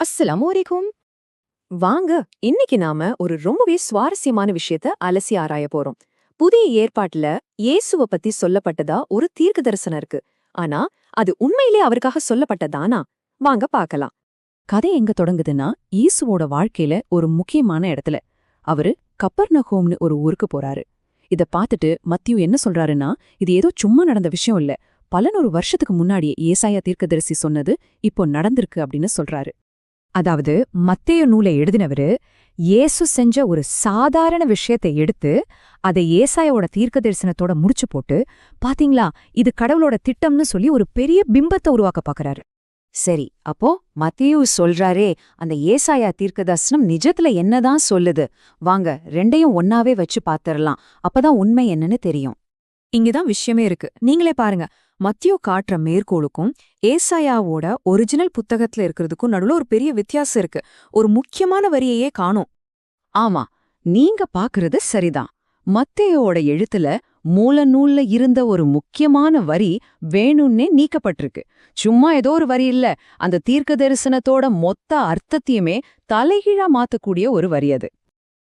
அஸ்ஸலாமு அலைக்கும். வாங்க, இன்னைக்கு நாம ஒரு ரொம்பவே சுவாரஸ்யமான விஷயத்த அலசி ஆராய போறோம். புதிய ஏற்பாட்டுல இயேசுவ பத்தி சொல்லப்பட்டதா ஒரு தீர்க்க தரிசனம் இருக்கு. ஆனா, அது உண்மையிலே அவருக்காக சொல்லப்பட்டதானா? வாங்க பார்க்கலாம். கதை எங்க தொடங்குதுன்னா ஈசுவோட வாழ்க்கையில ஒரு முக்கியமான இடத்துல அவரு கப்பர்நகோம்னு ஒரு ஊருக்கு போறாரு. இத பார்த்துட்டு மத்தியு என்ன சொல்றாருன்னா, இது ஏதோ சும்மா நடந்த விஷயம் இல்ல, பல நூறு வருஷத்துக்கு முன்னாடியே ஏசாயா தீர்க்கதரிசி சொன்னது இப்போ நடந்திருக்கு அப்படின்னு சொல்றாரு. அதாவது மத்தேயு நூலை எழுதினவரு இயேசு செஞ்ச ஒரு சாதாரண விஷயத்தை எடுத்து அதை ஏசாயாவோட தீர்க்க தரிசனத்தோட முடிச்சு போட்டு, பாத்தீங்களா இது கடவுளோட திட்டம்னு சொல்லி ஒரு பெரிய பிம்பத்தை உருவாக்க பாக்குறாரு. சரி, அப்போ மத்தேயு சொல்றாரே, அந்த ஏசாயா தீர்க்கதரிசனம் நிஜத்துல என்னதான் சொல்லுது? வாங்க, ரெண்டையும் ஒன்னாவே வச்சு பாத்திரலாம். அப்பதான் உண்மை என்னன்னு தெரியும். இங்கதான் விஷயமே இருக்கு. நீங்களே பாருங்க, மத்தியு காட்டுற மேற்கோளுக்கும் ஏசாயாவோட ஒரிஜினல் புத்தகத்துல இருக்கிறதுக்கும் நடுவுல ஒரு பெரிய வித்தியாசம் இருக்கு. ஒரு முக்கியமான வரியையே காணோம். ஆமா, நீங்க பாக்குறது சரிதான். மத்தேயோட எழுத்துல மூல நூல்ல இருந்த ஒரு முக்கியமான வரி வேணும்னே நீக்கப்பட்டிருக்கு. சும்மா ஏதோ ஒரு வரி இல்ல, அந்த தீர்க்க தரிசனத்தோட மொத்த அர்த்தத்தையுமே தலைகீழா மாத்தக்கூடிய ஒரு வரி அது.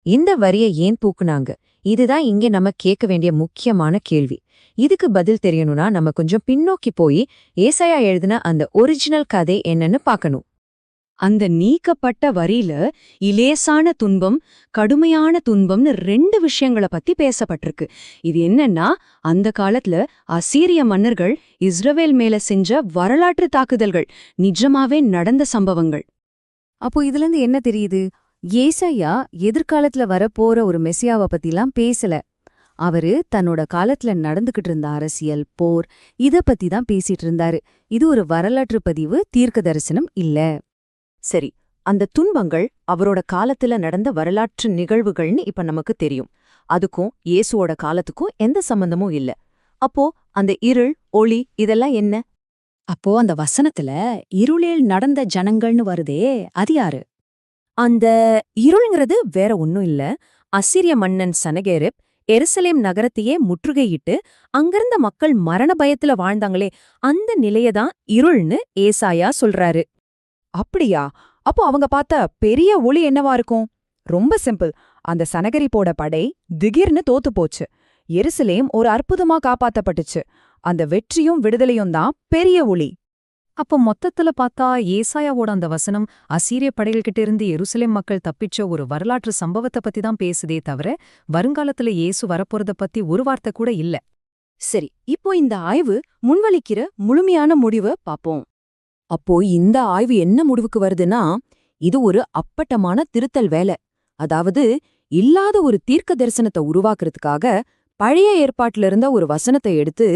இந்த வரியை ஏன் தூக்குனாங்க? இதுதான் இங்கே நம்ம கேட்க வேண்டிய முக்கியமான கேள்வி. இதுக்கு பதில் தெரியணும்னா நம்ம கொஞ்சம் பின்னோக்கி போய் ஏசாயா எழுதின அந்த ஒரிஜினல் கதை என்னன்னு பார்க்கணும். அந்த நீக்கப்பட்ட வரியில இலேசான துன்பம், கடுமையான துன்பம்னு ரெண்டு விஷயங்கள பத்தி பேசப்பட்டிருக்கு. இது என்னன்னா, அந்த காலத்துல அசீரிய மன்னர்கள் இஸ்ரவேல் மேல செஞ்ச வரலாற்று தாக்குதல்கள், நிஜமாவே நடந்த சம்பவங்கள். அப்போ இதுல இருந்து என்ன தெரியுது? ஏசாயா எதிர்காலத்துல வரப்போற ஒரு மெசியாவை பத்திலாம் பேசல. அவரு தன்னோட காலத்துல நடந்துகிட்டு இருந்த அரசியல், போர் இத பத்தி தான் பேசிட்டு இருந்தாரு. இது ஒரு வரலாற்று பதிவு, தீர்க்க தரிசனம் இல்ல. சரி, அந்த துன்பங்கள் அவரோட காலத்துல நடந்த வரலாற்று நிகழ்வுகள்னு இப்ப நமக்கு தெரியும். அதுக்கும் இயேசுவோட காலத்துக்கும் எந்த சம்பந்தமும் இல்ல. அப்போ அந்த இருள், ஒளி இதெல்லாம் என்ன? அப்போ அந்த வசனத்துல இருளில் நடந்த ஜனங்கள்னு வருதே, அது யாரு? அந்த இருள்ங்கிறது வேற ஒன்னும் இல்ல. அசீரிய மன்னன் சனகேரிப் எருசலேம் நகரத்தையே முற்றுகையிட்டு அங்கிருந்த மக்கள் மரண பயத்துல வாழ்ந்தாங்களே, அந்த நிலையதான் இருள்னு ஏசாயா சொல்றாரு. அப்படியா? அப்போ அவங்க பார்த்த பெரிய ஒளி என்னவா இருக்கும்? ரொம்ப சிம்பிள். அந்த சனகரிப்போட படை திடீர்னு தோத்து போச்சு. எருசலேம் ஒரு அற்புதமா காப்பாத்தப்பட்டுச்சு. அந்த வெற்றியும் விடுதலையும் தான் பெரிய ஒளி. அப்போ மொத்தத்துல பார்த்தா ஏசாயாவோட அந்த வசனம் அசீரிய படைகள்கிட்ட இருந்து எருசலேம் மக்கள் தப்பிச்ச ஒரு வரலாற்று சம்பவத்தை பத்தி தான் பேசுதே தவிர வருங்காலத்துல இயேசு வரப்போறத பத்தி ஒரு வார்த்தை கூட இல்ல. சரி, இப்போ இந்த ஆய்வு முன்வலிக்கிற முழுமையான முடிவை பாப்போம். அப்போ இந்த ஆய்வு என்ன முடிவுக்கு வருதுன்னா, இது ஒரு அப்பட்டமான திருத்தல் வேலை. அதாவது, இல்லாத ஒரு தீர்க்க தரிசனத்தை உருவாக்குறதுக்காக பழைய ஏற்பாட்டுல இருந்த ஒரு வசனத்தை எடுத்து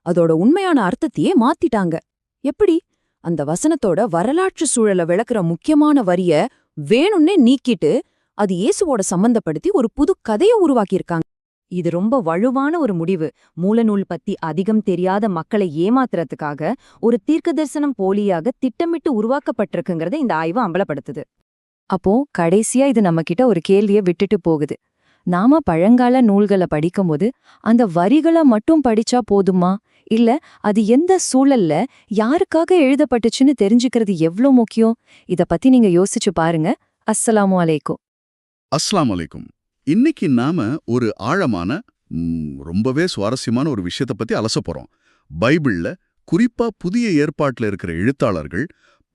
அதோட உண்மையான அர்த்தத்தையே மாத்திட்டாங்க. எப்படி? அந்த வசனத்தோட வரலாற்று சூழலை விளக்குற முக்கியமான வரிய வேணும்னே நீக்கிட்டு அது இயேசுவோட சம்பந்தப்படுத்தி ஒரு புது கதையை உருவாக்கியிருக்காங்க. இது ரொம்ப வலுவான ஒரு முடிவு. மூலநூல் பத்தி அதிகம் தெரியாத மக்களை ஏமாத்துறதுக்காக ஒரு தீர்க்க தரிசனம் போலியாக திட்டமிட்டு உருவாக்கப்பட்டிருக்குங்கிறத இந்த ஆய்வு அம்பலப்படுத்துது. அப்போ கடைசியா இது நம்மகிட்ட ஒரு கேள்வியை விட்டுட்டு போகுது. நாம பழங்கால நூல்களை படிக்கும்போது அந்த வரிகளை மட்டும் படிச்சா போதுமா? இல்ல அது எந்த சூழல்ல யாருக்காக எழுதப்பட்டுச்சுன்னு தெரிஞ்சுக்கிறது எவ்ளோ முக்கியம்? இத பத்தி நீங்க யோசிச்சு பாருங்க. அஸ்ஸலாமு அலைக்கும். அஸ்ஸலாமு அலைக்கும். இன்னைக்கு நாம ஒரு ஆழமான ரொம்பவே சுவாரஸ்யமான ஒரு விஷயத்தை பத்தி அலச போறோம். பைபிள்ல, குறிப்பா புதிய ஏற்பாட்டுல இருக்கிற எழுத்தாளர்கள்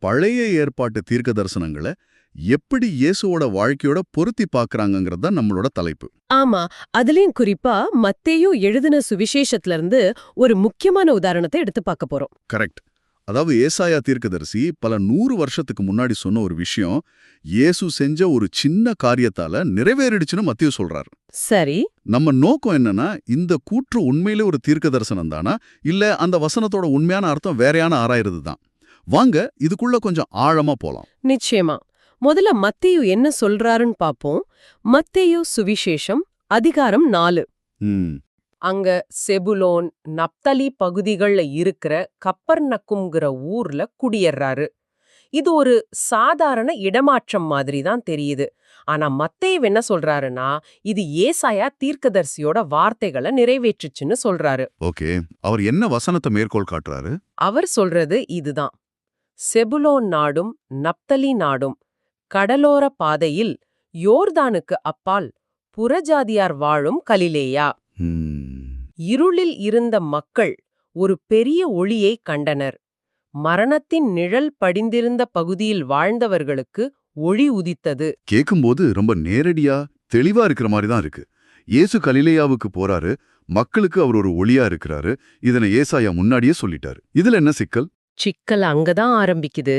பழைய ஏற்பாட்டு தீர்க்க தரிசனங்களை எப்படி இயேசுவோட வாழ்க்கையோட பொருத்தி பார்க்கறாங்கங்கிறது தான் நம்மளோட தலைப்பு. ஆமா, அதுலயும் குறிப்பா மத்தேயு எழுதின சுவிசேஷத்துல இருந்து ஒரு முக்கியமான உதாரணத்தை எடுத்து பார்க்க போறோம். கரெக்ட். அதாவது ஏசாயா தீர்க்கதரிசி பல 100 வருஷத்துக்கு முன்னாடி சொன்ன ஒரு விஷயம் இயேசு செஞ்ச ஒரு சின்ன காரியத்தால நிறைவேறிடுச்சுன்னு மத்தேயு சொல்றாரு. சரி, நம்ம நோக்கம் என்னன்னா, இந்த கூற்று உண்மையிலே ஒரு தீர்க்க தரிசனம் தானா, இல்ல அந்த வசனத்தோட உண்மையான அர்த்தம் வேறையான ஆராயிறது தான். வாங்க இதுக்குள்ள கொஞ்சம் ஆழமா போலாம். நிச்சயமா. முதல்ல மத்தேயு என்ன சொல்றாருன்னு பாப்போம். மத்தேயு சுவிசேஷம் அதிகாரம் 4. அங்க செபுலோன், நப்தலி பகுதிகள்ல இருக்கிற கப்பர்நக்கும்ங்கிற ஊர்ல குடியேறாரு. இது ஒரு சாதாரண இடமாற்றம் மாதிரி தான் தெரியுது. ஆனா மத்தேயு என்ன சொல்றாருன்னா, இது ஏசாயா தீர்க்கதரிசியோட வார்த்தைகளை நிறைவேற்றுச்சுன்னு சொல்றாரு. ஓகே, அவர் என்ன வசனத்தை மேற்கோள் காட்டுறாரு? அவர் சொல்றது இதுதான். செபுலோன் நாடும் நப்தலி நாடும் கடலோர பாதையில் யோர்தானுக்கு அப்பால் புறஜாதியார் வாழும் கலிலேயா. இருளில் இருந்த மக்கள் ஒரு பெரிய ஒளியைக் கண்டனர். மரணத்தின் நிழல் படிந்திருந்த பகுதியில் வாழ்ந்தவர்களுக்கு ஒளி உதித்தது. கேக்கும்போது ரொம்ப நேரடியா தெளிவா இருக்கிற மாதிரி தான் இருக்கு. இயேசு கலிலேயாவுக்கு போறாரு, மக்களுக்கு அவர் ஒரு ஒளியா இருக்கிறாரு. இதனை ஏசாயா முன்னாடியே சொல்லிட்டாரு. இதுல என்ன சிக்கல்? சிக்கல் அங்கதான் ஆரம்பிக்குது.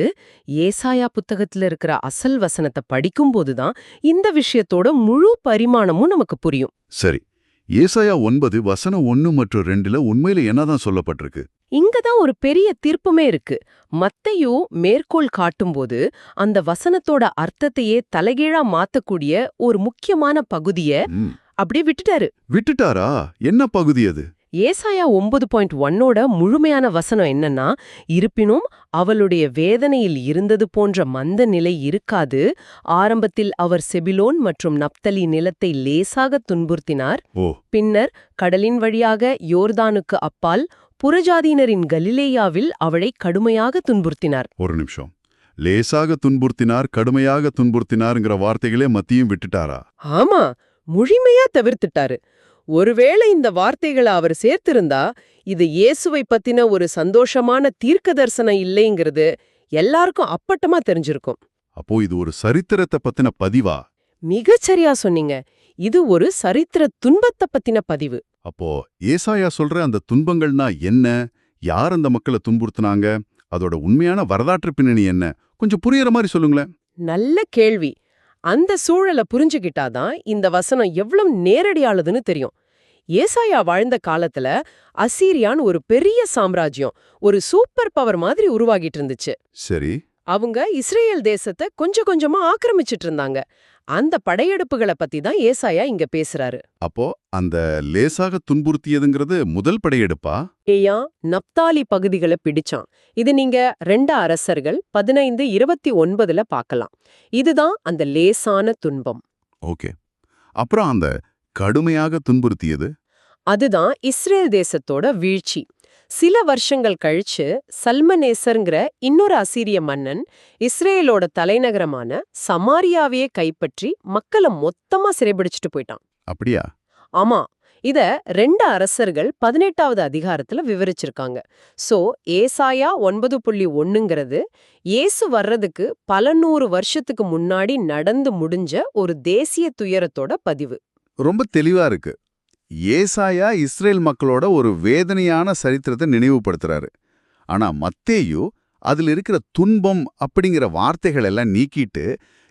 ஏசாயா புத்தகத்துல இருக்கிற அசல் வசனத்தை படிக்கும்போதுதான் இந்த விஷயத்தோட முழு பரிமாணமும் நமக்கு புரியும். சரி, ஏசாயா 9 வசனம் 1 மற்றும் 2ல உண்மையில என்னதான் சொல்லப்பட்டிருக்கு? இங்கதான் ஒரு பெரிய தீர்ப்புமே இருக்கு. மத்தேயு மேற்கோள் காட்டும்போது அந்த வசனத்தோட அர்த்தத்தையே தலைகீழா மாத்தக்கூடிய ஒரு முக்கியமான பகுதிய அப்படியே விட்டுட்டாரு. விட்டுட்டாரா? என்ன பகுதி அது? ஏசாயா 9.1ஓட முழுமையான வசனம் என்னன்னா, இருப்பினும் அவளுடைய வேதனையில் இருந்தது போன்ற மந்த நிலை இருக்காது. ஆரம்பத்தில் அவர் செபிலோன் மற்றும் நப்தலி நிலத்தை லேசாக துன்புறுத்தினார். பின்னர் கடலின் வழியாக யோர்தானுக்கு அப்பால் புறஜாதியினரின் கலிலேயாவில் அவளை கடுமையாக துன்புறுத்தினார். ஒரு நிமிஷம். லேசாக துன்புறுத்தினார், கடுமையாக துன்புறுத்தினார்ங்கிற வார்த்தைகளே மத்தியும் விட்டுட்டாரா? ஆமா, முழுமையா தவிர்த்துட்டாரு. ஒருவேளை இந்த வார்த்தைகளை அவர் சேர்த்திருந்தா இது இயேசுவை பத்தின ஒரு சந்தோஷமான தீர்க்க தரிசனம் இல்லைங்கிறது எல்லாருக்கும் அப்பட்டமா தெரிஞ்சிருக்கும். அப்போ இது ஒரு சரித்திரத்தை பத்தின பதிவா? மிகச்சரியா சொன்னீங்க. இது ஒரு சரித்திர துன்பத்தை பத்தின பதிவு. அப்போ ஏசாயா சொல்ற அந்த துன்பங்கள்னா என்ன? யார் அந்த மக்களை துன்புறுத்துனாங்க? அதோட உண்மையான வரலாற்று பின்னணி என்ன? கொஞ்சம் புரியற மாதிரி சொல்லுங்களேன். நல்ல கேள்வி. அந்த சூழலை புரிஞ்சுக்கிட்டாதான் இந்த வசனம் எவ்வளவு நேரடியானதுன்னு தெரியும். ஏசாயா வாழ்ந்த காலத்துல அசீரியான் ஒரு பெரிய சாம்ராஜ்யம், ஒரு சூப்பர் பவர் மாதிரி உருவாகிட்டு இருந்துச்சு. சரி. அவங்க இஸ்ரேல் தேசத்தை கொஞ்சம் கொஞ்சமா ஆக்கிரமிச்சிட்டு இருந்தாங்க. அந்த படையெடுப்புகளை பத்தி தான் ஏசாயா இங்க பேசுறாரு. அப்போ அந்த லேசாக துன்புறுத்தியதுங்கிறது முதல் படையெடுப்பா? ஏயா நப்தாலி பகுதிகளை பிடிச்சான். இது நீங்க 2 அரசர்கள் 15:29 பார்க்கலாம். இதுதான் அந்த லேசான துன்பம். ஓகே. அப்புறம் அந்த கடுமையாக துன்புறுத்தியது? அதுதான் இஸ்ரேல் தேசத்தோட வீழ்ச்சி. சில வருஷங்கள் கழிச்சு சல்மனேசர்ங்கிற இன்னொரு அசீரிய மன்னன் இஸ்ரேலோட தலைநகரமான சமாரியாவையே கைப்பற்றி மக்களை மொத்தமா சிறைபிடிச்சிட்டு போயிட்டான். அப்படியா? ஆமா, இத 2 அரசர்கள் 18வது அதிகாரத்துல விவரிச்சிருக்காங்க. சோ ஏசாயா 9.1ங்கிறது இயேசு வர்றதுக்கு பல 100 வருஷத்துக்கு முன்னாடி நடந்து முடிஞ்ச ஒரு தேசிய துயரத்தோட பதிவு. ரொம்ப தெளிவா இருக்கு. ஏசாயா இஸ்ரேல் மக்களோட ஒரு வேதனையான சரித்திரத்தை நினைவுபடுத்துறாரு. ஆனா மத்தேயு அதுல இருக்கிற துன்பம் அப்படிங்கிற வார்த்தைகள் எல்லாம் நீக்கிட்டு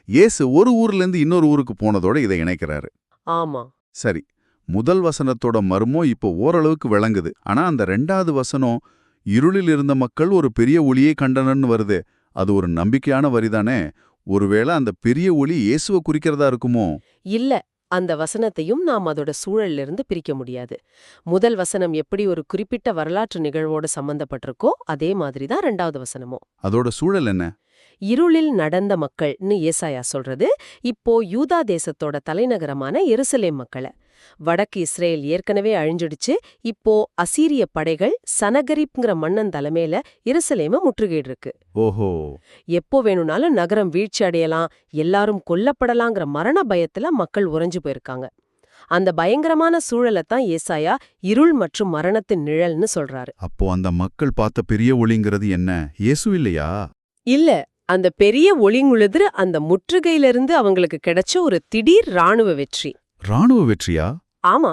இயேசு ஒரு ஊர்ல இருந்து இன்னொரு ஊருக்கு போனதோட இதை இணைக்கிறாரு. ஆமா. சரி, முதல் வசனத்தோட மர்மம் இப்போ ஓரளவுக்கு விளங்குது. ஆனா அந்த 2வது வசனம் இருளில் இருந்த மக்கள் ஒரு பெரிய ஒளியை கண்டனன்னு வருது. அது ஒரு நம்பிக்கையான வரிதானே? ஒருவேளை அந்த பெரிய ஒளி இயேசுவை குறிக்கிறதா இருக்குமோ? இல்ல, அந்த வசனத்தையும் நாம் அதோட சூழல்ல இருந்து பிரிக்க முடியாது. முதல் வசனம் எப்படி ஒரு குறிப்பிட்ட வரலாற்று நிகழ்வோட சம்பந்தப்பட்டிருக்கோ அதே மாதிரி தான் 2வது வசனமும். அதோட சூழல் என்ன? இருளில் நடந்த மக்கள்னு ஏசாயா சொல்றது இப்போ யூதா தேசத்தோட தலைநகரமான எருசலேம் மக்களை. வடக்கு இஸ்ரேல் ஏற்கனவே அழிஞ்சிடுச்சு. இப்போ அசீரிய படைகள் சனகரிப்ங்கிற மன்னன் தலைமையில எருசலேம முற்றுகையிருக்கு. ஓஹோ. எப்போ வேணும்னாலும் நகரம் வீழ்ச்சி அடையலாம், எல்லாரும் கொல்லப்படலாங்கிற மரண பயத்துல மக்கள் உறைஞ்சு போயிருக்காங்க. அந்த பயங்கரமான சூழலைத்தான் ஏசாயா இருள் மற்றும் மரணத்தின் நிழல்னு சொல்றாரு. அப்போ அந்த மக்கள் பார்த்த பெரிய ஒளிங்கிறது என்ன? இயேசு இல்லையா? இல்ல, அந்த பெரிய ஒளிங்குழுது அந்த முற்றுகையிலிருந்து அவங்களுக்கு கிடைச்ச ஒரு திடீர் ராணுவ வெற்றி. ராணுவ வெற்றியா? ஆமா,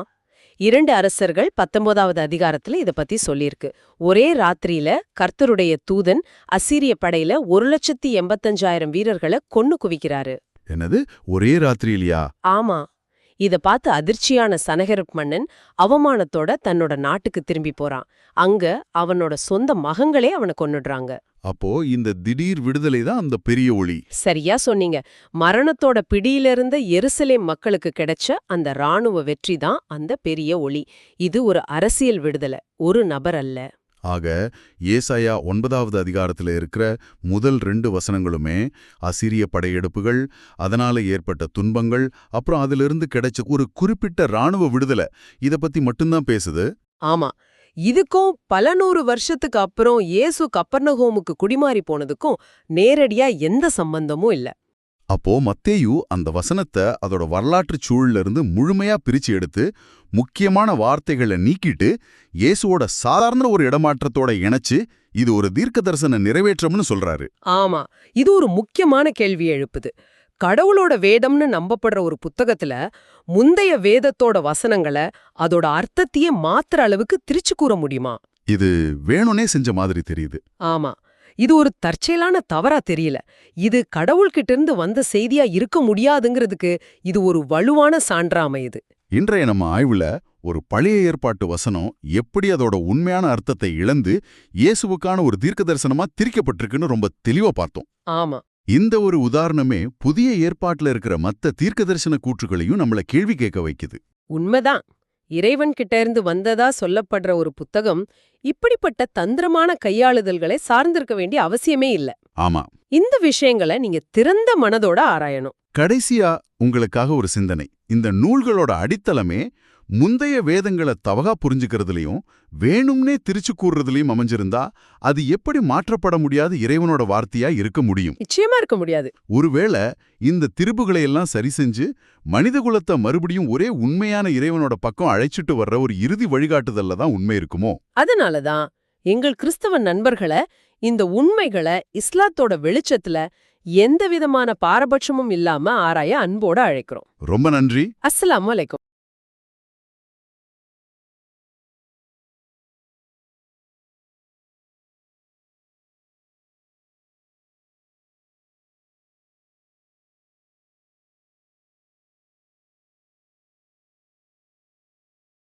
2 அரசர்கள் 19வது அதிகாரத்துல இத பத்தி சொல்லியிருக்கு. ஒரே ராத்திரியில கர்த்தருடைய தூதன் அசீரிய படையில 1,85,000 வீரர்களை கொன்னு குவிக்கிறாரு. என்னது, ஒரே ராத்திரியிலையா? ஆமா, இத பார்த்து அதிர்ச்சியான சனகரிப் மன்னன் அவமானத்தோட தன்னோட நாட்டுக்கு திரும்பி போறான். அங்க அவனோட சொந்த மகங்களே அவனை கொன்னுடுறாங்க. அப்போ இந்த திடீர் விடுதலை தான் அந்த பெரிய ஒளி. சரியா சொன்னீங்க. மரணத்தோட பிடியிலிருந்த எருசலேம் மக்களுக்கு கிடைச்ச அந்த ராணுவ வெற்றி தான் அந்த பெரிய ஒளி. இது ஒரு அரசியல் விடுதலை, ஒரு நபர் அல்ல. ஆக ஏசாயா 9வது அதிகாரத்துல இருக்கிற முதல் 2 வசனங்களுமே அசீரிய படையெடுப்புகள், அதனால ஏற்பட்ட துன்பங்கள், அப்புறம் அதிலிருந்து கிடைச்ச ஒரு குறிப்பிட்ட ராணுவ விடுதலை, இத பத்தி மட்டும்தான் பேசுது. ஆமா, இதுக்கும் பல 100 வருஷத்துக்கு அப்புறம் இயேசு கப்பர்நகோமுக்கு குடிமாறி போனதுக்கும் நேரடியா எந்த சம்பந்தமும் இல்ல. அப்போ மத்தேயு அந்த வசனத்தை அதோட வரலாற்றுச் சூழல்ல இருந்து முழுமையா பிரிச்சு எடுத்து முக்கியமான வார்த்தைகளை நீக்கிட்டு இயேசுவோட சாதாரண ஒரு இடமாற்றத்தோட இணைச்சு இது ஒரு தீர்க்கதரிசன நிறைவேற்றம்னு சொல்றாரு. ஆமா, இது ஒரு முக்கியமான கேள்வியை எழுப்புது. கடவுளோட வேதம்னு நம்பப்படுற ஒரு புத்தகத்துல முந்தைய வேதத்தோட வசனங்களை அதோட அர்த்தத்தையே மாத்திர அளவுக்கு திரிச்சு கூற முடியுமா? இது வேணும்னே செஞ்ச மாதிரி தெரியுது. ஆமா, இது ஒரு தற்செயலான தவறா தெரியல. இது கடவுள்கிட்ட இருந்து வந்த செய்தியா இருக்க முடியாதுங்கிறதுக்கு இது ஒரு வலுவான சான்றா அமையுது. இன்றைய நம்ம ஆய்வுல ஒரு பழைய ஏற்பாட்டு வசனம் எப்படி அதோட உண்மையான அர்த்தத்தை இழந்து இயேசுவுக்கான ஒரு தீர்க்கதரிசனமா திரிக்கப்பட்டிருக்குன்னு ரொம்ப தெளிவா பார்த்தோம். ஆமா, இந்த ஒரு உதாரணமே புதிய ஏற்பாட்டுல இருக்கிற மத்த தீர்க்கதரிசன கூற்றுகளையும் நம்மள கேள்வி கேட்க வைக்குது. உண்மைதான். இறைவன் கிட்ட இருந்து வந்ததா சொல்லப்படுற ஒரு புத்தகம் இப்படிப்பட்ட தந்திரமான கையாளுதல்களை சார்ந்திருக்க வேண்டிய அவசியமே இல்ல. ஆமா, இந்த விஷயங்களை நீங்க திறந்த மனதோட ஆராயணும். கடைசியா உங்களுக்காக ஒரு சிந்தனை. இந்த நூல்களோட அடித்தளமே முந்தைய வேதங்களை தவகா புரிஞ்சுக்கிறதுலயும் வேணும்னே திரிச்சு கூறுறதுலயும் அமைஞ்சிருந்தா அது எப்படி மாற்றப்பட முடியாத இறைவனோட வார்த்தையா இருக்க முடியும்? நிச்சயமா இருக்க முடியாது. ஒருவேளை இந்த திரிபுகளை எல்லாம் சரி செஞ்சு மனிதகுலத்தை மறுபடியும் ஒரே உண்மையான இறைவனோட பக்கம் அழைச்சிட்டு வர்ற ஒரு இறுதி வழிகாட்டுதல்ல தான் உண்மை இருக்குமோ? அதனாலதான் எங்கள் கிறிஸ்தவ நண்பர்களை இந்த உண்மைகளை இஸ்லாத்தோட வெளிச்சத்துல எந்த விதமான பாரபட்சமும் இல்லாம ஆராய அன்போட அழைக்கிறோம். ரொம்ப நன்றி. அஸ்ஸலாமு அலைக்கும்.